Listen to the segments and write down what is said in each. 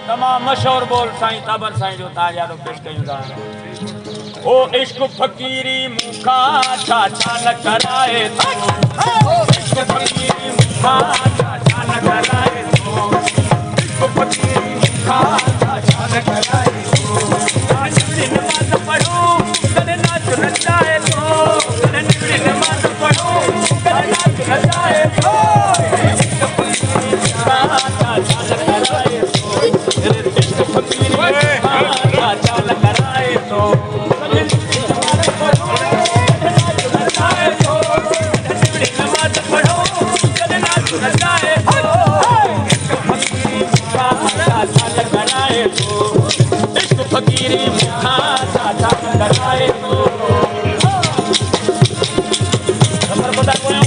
तमाम मशहूर बोल साईं ताबर साईं जो ताजारो पेश कयूं था। ओ इश्क फकीरी मुखा छा छा न कराए तो, इश्क फकीरी मुखा छा छा न कराए तो, इश्क फकीरी मुखा छा छा न कराए तो, निवड़ी नमाज पढ़ो कदे नाच नचाए तो, निवड़ी नमाज पढ़ो कदे नाच नचाए तो, इश्क फकीरी मुखा छा छा न कराए तो, इश्क फकीरी मुखा छा छा न कराए तो, फकीरी मुखा छा छा कराए तो खबर पता कोयो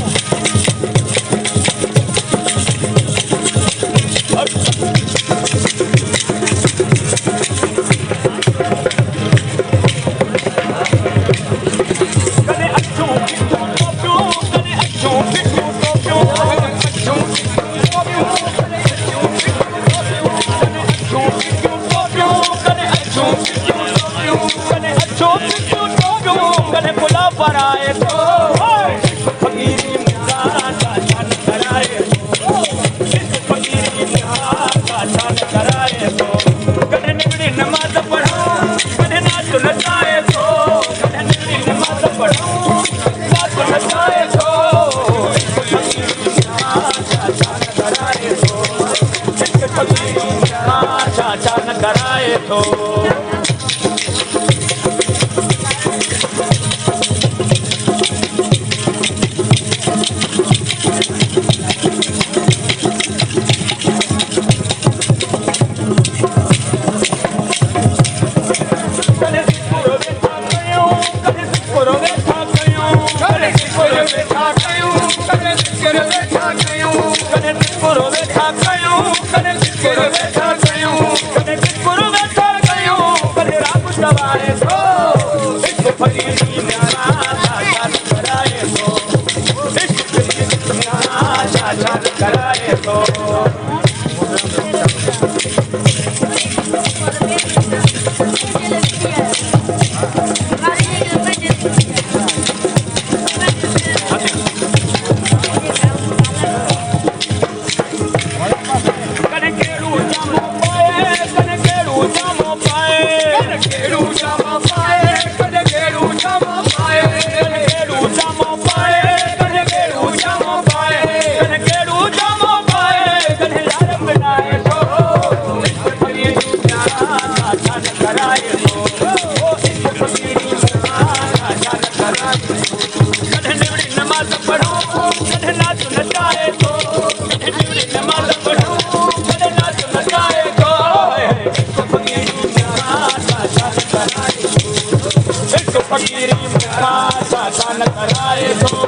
कने अच्छो टोपियो कने अच्छो टोपियो कने बुला पर आए तो फकीरी मुखा छा छा न कराए तो, फकीरी मुखा छा छा न कराए तो, कने निवड़ी नमाज पढ़ो कने नाच नचाए तो, कने निवड़ी नमाज पढ़ो नाच नचाए तो, फकीरी मुखा छा छा न कराए तो, फकीरी मुखा छा छा न कराए तो।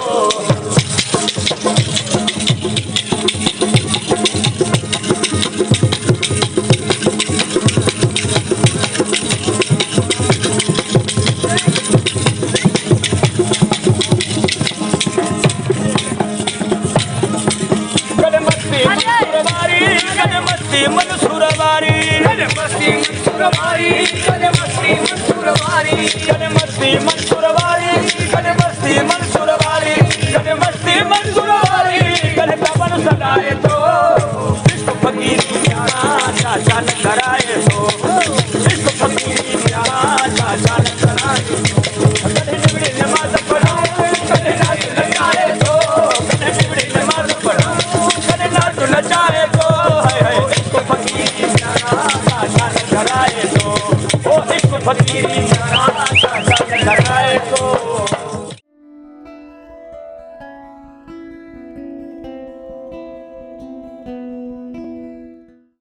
फकीरी मुखा छा छा न कराए तो फकीरी